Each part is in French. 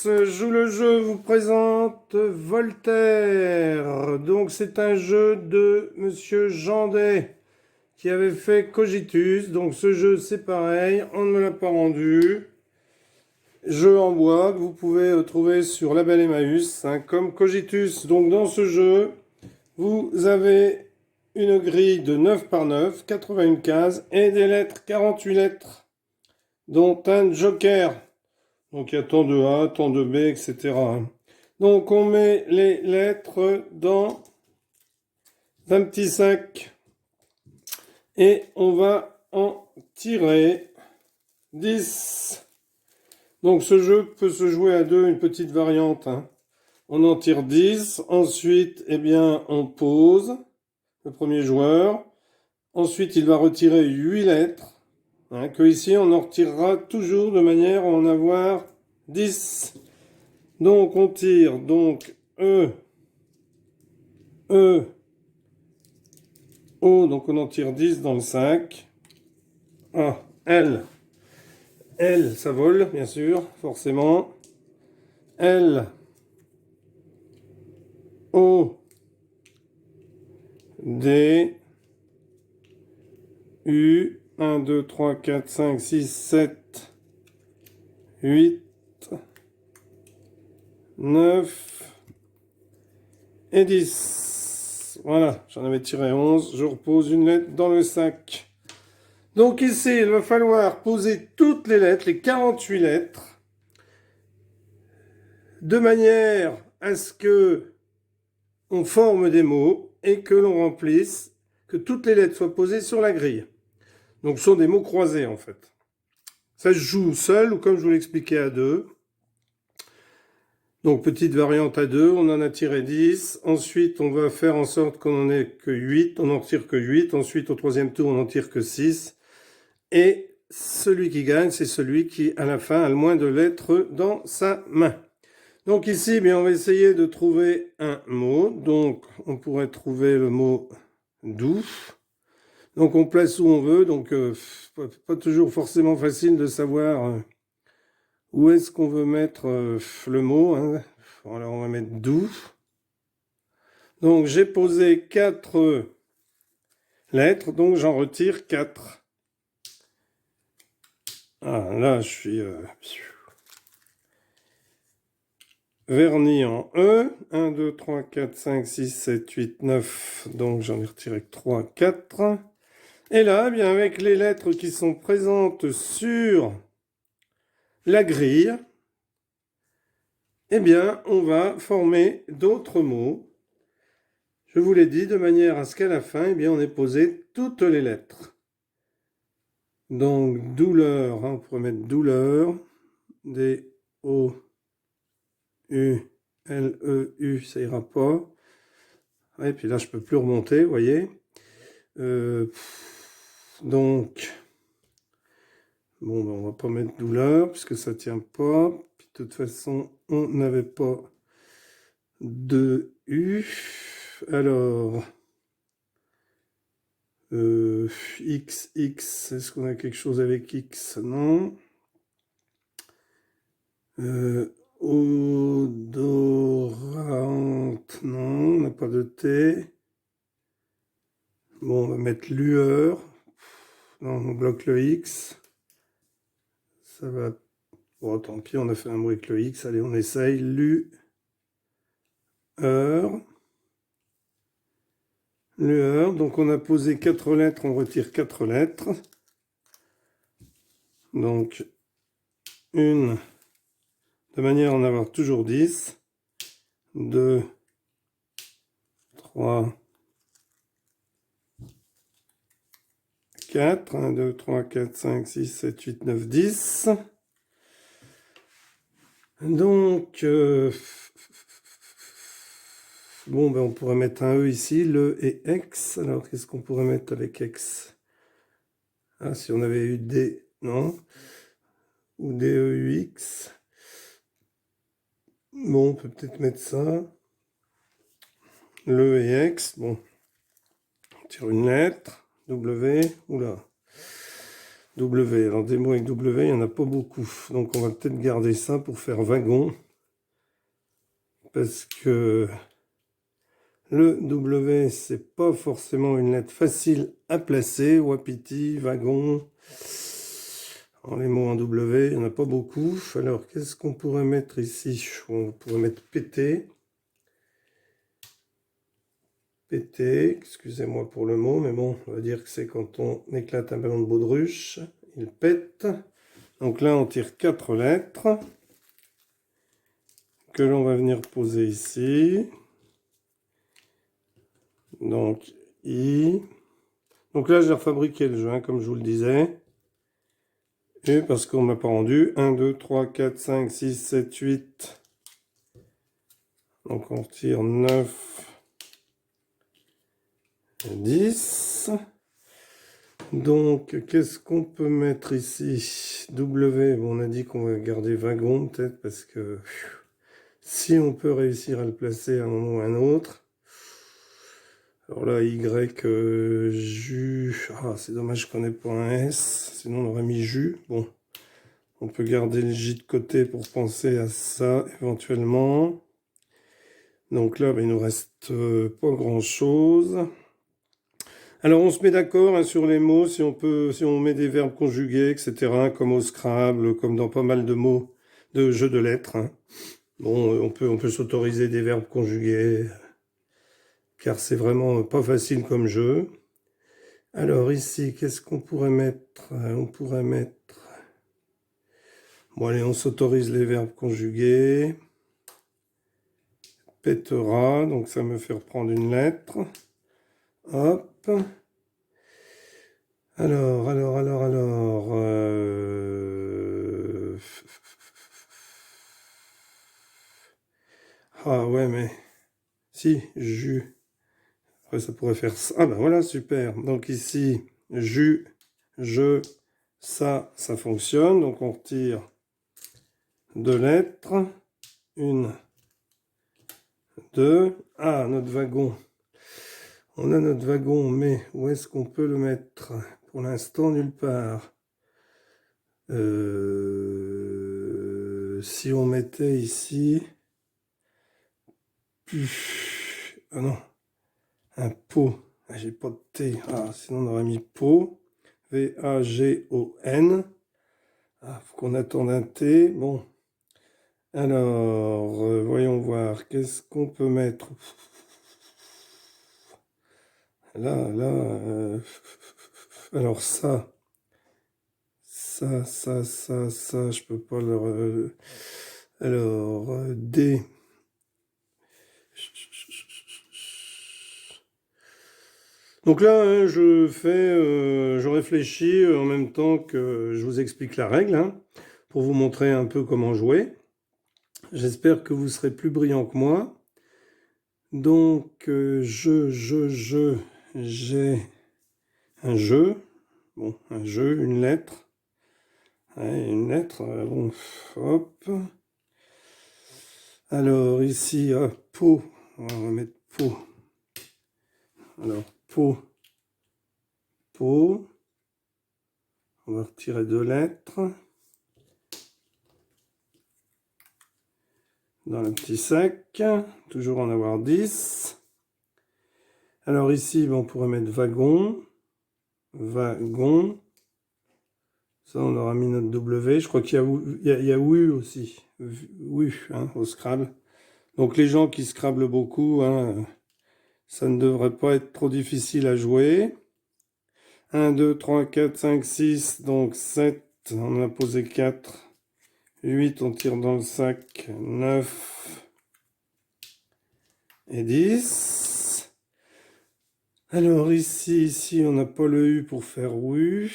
Joue le jeu vous présente Voltaire. Donc c'est un jeu de Monsieur Jandet qui avait fait Cogitus. Donc ce jeu c'est pareil, on ne me l'a pas rendu. Jeu en bois que vous pouvez trouver sur Label Emmaüs, comme Cogitus. Donc dans ce jeu, vous avez une grille de 9 par 9, 81 cases et des lettres, 48 lettres, dont un joker. Donc il y a tant de A, tant de B, etc. Donc on met les lettres dans un petit sac et on va en tirer 10. Donc ce jeu peut se jouer à deux, une petite variante. On en tire 10, ensuite eh bien, on pose le premier joueur. Ensuite il va retirer 8 lettres. Que ici on en retirera toujours de manière à en avoir 10. Donc on tire donc E, O, donc on en tire 10 dans le sac. Ah, L, ça vole bien sûr, forcément. L, O, D, U, 1, 2, 3, 4, 5, 6, 7, 8, 9 et 10. Voilà, j'en avais tiré 11. Je repose une lettre dans le sac. Donc ici, il va falloir poser toutes les lettres, les 48 lettres, de manière à ce que on forme des mots et que l'on remplisse, que toutes les lettres soient posées sur la grille. Donc ce sont des mots croisés en fait. Ça se joue seul ou comme je vous l'expliquais à deux. Donc petite variante à deux, on en a tiré 10. Ensuite, on va faire en sorte qu'on n'en ait que 8. On n'en tire que 8. Ensuite, au troisième tour, on n'en tire que 6. Et celui qui gagne, c'est celui qui, à la fin, a le moins de lettres dans sa main. Donc ici, bien, on va essayer de trouver un mot. Donc, on pourrait trouver le mot doux. Donc, on place où on veut. Donc, pas toujours forcément facile de savoir où est-ce qu'on veut mettre le mot. Alors, on va mettre doux. Donc, j'ai posé 4 lettres. Donc, j'en retire 4. Ah, là, je suis vernis en E. 1, 2, 3, 4, 5, 6, 7, 8, 9. Donc, j'en ai retiré que 3, 4. Et là, bien, avec les lettres qui sont présentes sur la grille, eh bien, on va former d'autres mots. Je vous l'ai dit, de manière à ce qu'à la fin, eh bien, on ait posé toutes les lettres. Donc, douleur, on pourrait mettre douleur, D-O, U, L-E-U, ça ira pas. Et puis là, je peux plus remonter, vous voyez. Donc, bon, ben, on va pas mettre douleur, puisque ça tient pas. Puis de toute façon, on n'avait pas de U. Alors, X, est-ce qu'on a quelque chose avec X? Non. Odorante, non, on n'a pas de T. Bon, on va mettre lueur. Non, on bloque le X. Ça va. Bon, tant pis, on a fait un bruit avec le X. Allez, on essaye. Lueur. Donc, on a posé 4 lettres, on retire 4 lettres. Donc, une, de manière à en avoir toujours 10. 2, 3, 4. 1, 2, 3, 4, 5, 6, 7, 8, 9, 10. Donc, bon, ben on pourrait mettre un E ici, le et X. Alors, qu'est-ce qu'on pourrait mettre avec X? Ah, si on avait eu D, non. Ou DEUX. Bon, on peut peut-être mettre ça. Le et X, bon. On tire une lettre. W, oula. W, alors des mots avec W, il n'y en a pas beaucoup. Donc, on va peut-être garder ça pour faire wagon. parce que le W, c'est pas forcément une lettre facile à placer. Wapiti, wagon. Les mots en W, il n'y en a pas beaucoup. Alors, qu'est-ce qu'on pourrait mettre ici? On pourrait mettre pété. Pété, excusez-moi pour le mot, mais bon, on va dire que c'est quand on éclate un ballon de baudruche. Il pète. Donc là, on tire 4 lettres que l'on va venir poser ici. Donc, I. Donc là, j'ai refabriqué le jeu, hein, comme je vous le disais. Et parce qu'on m'a pas rendu. 1, 2, 3, 4, 5, 6, 7, 8. Donc on retire 9, 10. Donc, qu'est-ce qu'on peut mettre ici? W, bon, on a dit qu'on va garder wagon, peut-être, parce que si on peut réussir à le placer à un moment ou à un autre. Alors là, Y, jus. Ah, c'est dommage qu'on n'ait pas un S, sinon on aurait mis jus. Bon, on peut garder le J de côté pour penser à ça, éventuellement. Donc là, ben, il nous reste pas grand-chose. Alors on se met d'accord, hein, sur les mots, si on met des verbes conjugués, etc., comme au Scrabble, comme dans pas mal de mots, de jeux de lettres, hein. Bon, on peut s'autoriser des verbes conjugués, car c'est vraiment pas facile comme jeu. Alors ici, qu'est-ce qu'on pourrait mettre? On pourrait mettre... Bon allez, on s'autorise les verbes conjugués. Pètera, donc ça me fait reprendre une lettre. Hop. Alors. Ah ouais, mais... Si, jus. Après, ça pourrait faire ça. Ah ben voilà, super. Donc ici, jus, je, ça fonctionne. Donc on retire 2 lettres. 1, 2. Ah, notre wagon. On a notre wagon, mais où est-ce qu'on peut le mettre? Pour l'instant, nulle part. Si on mettait ici... Ah non, un pot. Ah, j'ai pas de T. Ah, sinon on aurait mis pot. V-A-G-O-N. Ah, faut qu'on attende un T. Bon. Alors, voyons voir. Qu'est-ce qu'on peut mettre? Là. Alors ça, je peux pas le... Alors, D. Donc là, hein, je réfléchis en même temps que je vous explique la règle, hein, pour vous montrer un peu comment jouer. J'espère que vous serez plus brillant que moi. Donc, j'ai un jeu. Bon, un jeu, une lettre. Ouais, une lettre, bon, hop. Alors, ici, pot. On va mettre pot. Alors, pot. On va retirer 2 lettres. Dans le petit sac. Toujours en avoir 10. Alors ici, on pourrait mettre wagon. Wagon. Ça, on aura mis notre W. Je crois qu'il y a WU aussi. WU, hein, au Scrabble. Donc les gens qui Scrabblent beaucoup, hein, ça ne devrait pas être trop difficile à jouer. 1, 2, 3, 4, 5, 6, donc 7. On en a posé 4. 8, on tire dans le sac. 9 et 10. Alors ici, on n'a pas le U pour faire WU.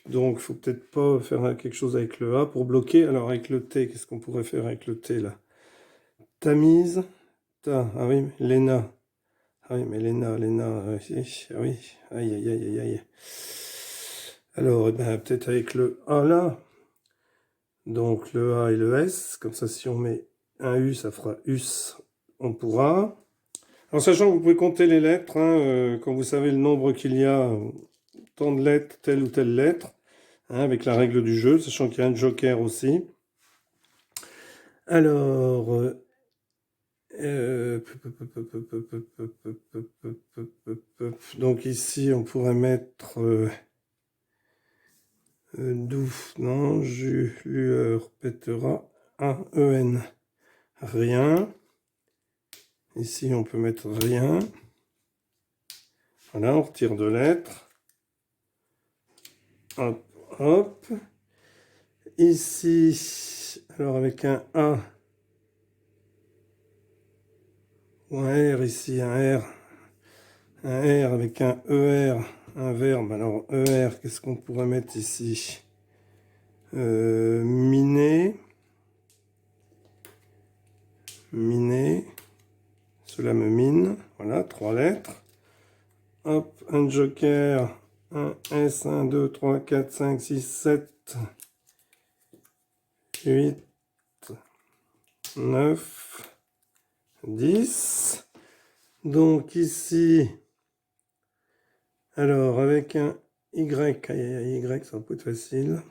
Donc, il faut peut-être pas faire quelque chose avec le A pour bloquer. Alors, avec le T, qu'est-ce qu'on pourrait faire avec le T, là? Tamise. Ah oui, Léna. Ah oui, mais Léna. Ah oui, aïe. Alors, eh ben, peut-être avec le A, là. Donc, le A et le S. Comme ça, si on met un U, ça fera US. On pourra. En sachant que vous pouvez compter les lettres, hein, quand vous savez le nombre qu'il y a, tant de lettres, telle ou telle lettre, hein, avec la règle du jeu, sachant qu'il y a un joker aussi. Alors, donc ici, on pourrait mettre doux, non, jus, lueur, pètera, A-E-N, rien. Ici, on peut mettre rien. Voilà, on retire deux lettres. Hop, hop. Ici, alors avec un A, ou un R ici, un R avec un ER, un verbe. Alors ER, qu'est-ce qu'on pourrait mettre ici? Miner, miner, cela me mine, voilà, trois lettres. Hop, un joker, un S, 1, 2, 3, 4, 5, 6, 7, 8, 9, 10. Donc ici, alors avec un Y, Y, ça va pas être facile.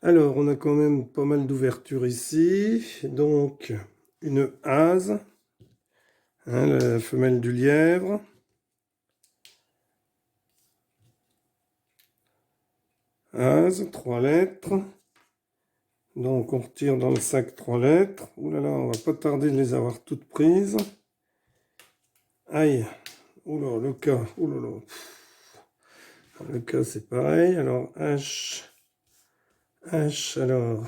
Alors, on a quand même pas mal d'ouvertures ici. Donc, une hase, hein, la femelle du lièvre. Hase, trois lettres. Donc, on retire dans le sac trois lettres. Ouh là là, on va pas tarder de les avoir toutes prises. Aïe. Ouh là, le K. Ouh là là. Le K, c'est pareil. Alors, H. H, alors.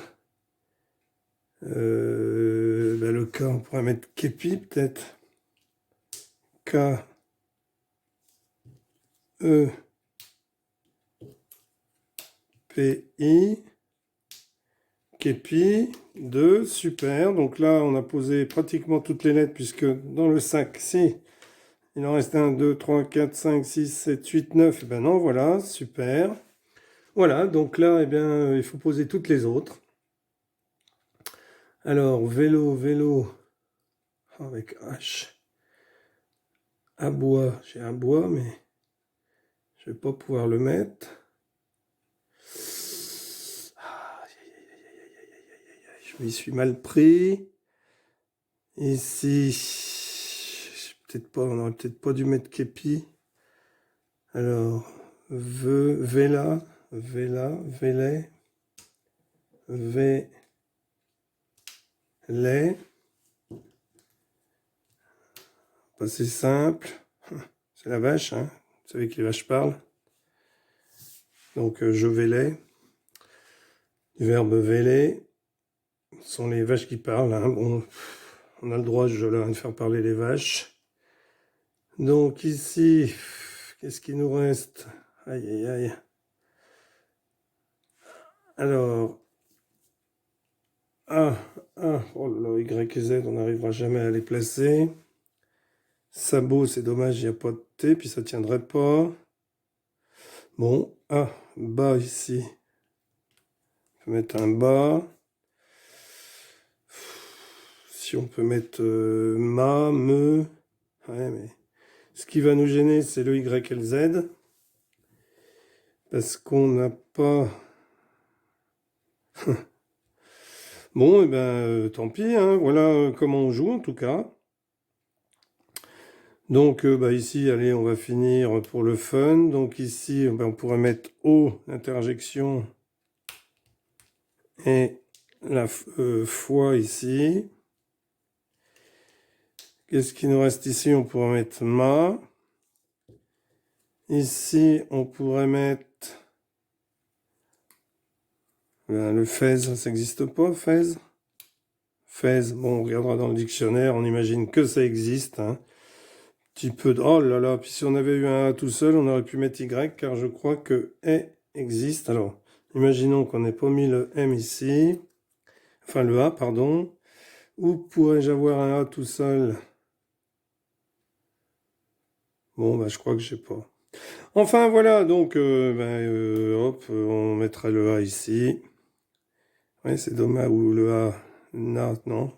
Le K, on pourrait mettre képi, peut-être. K. E. P-I. Képi. 2. Super. Donc là, on a posé pratiquement toutes les lettres, puisque dans le sac, si. Il en reste 1, 2, 3, 4, 5, 6, 7, 8, 9. Et ben non, voilà, super. Voilà, donc là, eh bien, il faut poser toutes les autres. Alors, vélo, vélo, avec H. Abois, j'ai un bois, mais je vais pas pouvoir le mettre. Je m'y suis mal pris. Ici, peut-être pas, on aurait peut-être pas dû mettre képi. Alors, véla, véla, vélet, vélet. Bah, c'est simple. C'est la vache, hein. Vous savez que les vaches parlent. Donc, je vélais. Du verbe véler. Ce sont les vaches qui parlent, hein. Bon, on a le droit, je de faire parler les vaches. Donc, ici, qu'est-ce qui nous reste? Aïe, aïe, aïe. Alors, A, oh là là, Y et Z, on n'arrivera jamais à les placer. Sabot, c'est dommage, il n'y a pas de T, puis ça ne tiendrait pas. Bon, A, bas ici. On peut mettre un bas. Si on peut mettre ma, me. Ouais, mais ce qui va nous gêner, c'est le Y et le Z. Parce qu'on n'a pas... Bon, et ben tant pis, hein, voilà comment on joue en tout cas. Donc ici, allez, on va finir pour le fun. Donc ici, on pourrait mettre O, l'interjection, et la fois ici. Qu'est-ce qui nous reste ici? On pourrait mettre ma. Ici, on pourrait mettre le fez, ça n'existe pas, fez. Fez, bon, on regardera dans le dictionnaire, on imagine que ça existe, hein. Petit peu de... Oh là là, puis si on avait eu un A tout seul, on aurait pu mettre Y, car je crois que E existe. Alors, imaginons qu'on n'ait pas mis le M ici, enfin le A, pardon. Où pourrais-je avoir un A tout seul? Bon, je crois que je sais pas. Enfin, voilà, donc, hop, on mettra le A ici. Oui, c'est dommage, ou le A, non.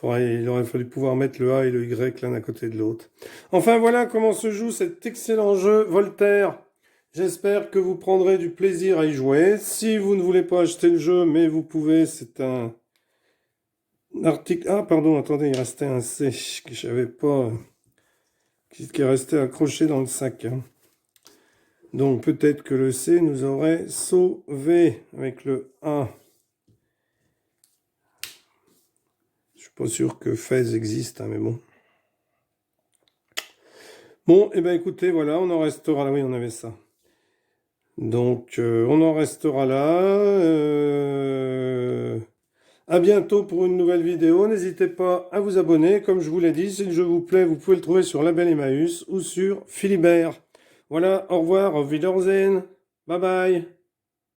Il aurait fallu pouvoir mettre le A et le Y l'un à côté de l'autre. Enfin, voilà comment se joue cet excellent jeu Voltaire. J'espère que vous prendrez du plaisir à y jouer. Si vous ne voulez pas acheter le jeu, mais vous pouvez, c'est un article... Ah, pardon, attendez, il restait un C que je savais pas, qui est resté accroché dans le sac, hein. Donc peut-être que le C nous aurait sauvé avec le A. Je suis pas sûr que Fez existe, hein, mais bon. Bon, et ben écoutez, voilà, on en restera là. Oui, on avait ça. Donc, on en restera là. À bientôt pour une nouvelle vidéo. N'hésitez pas à vous abonner. Comme je vous l'ai dit, si le jeu vous plaît, vous pouvez le trouver sur Label Emmaüs ou sur Philibert. Voilà, au revoir, auf Wiedersehen. Bye bye.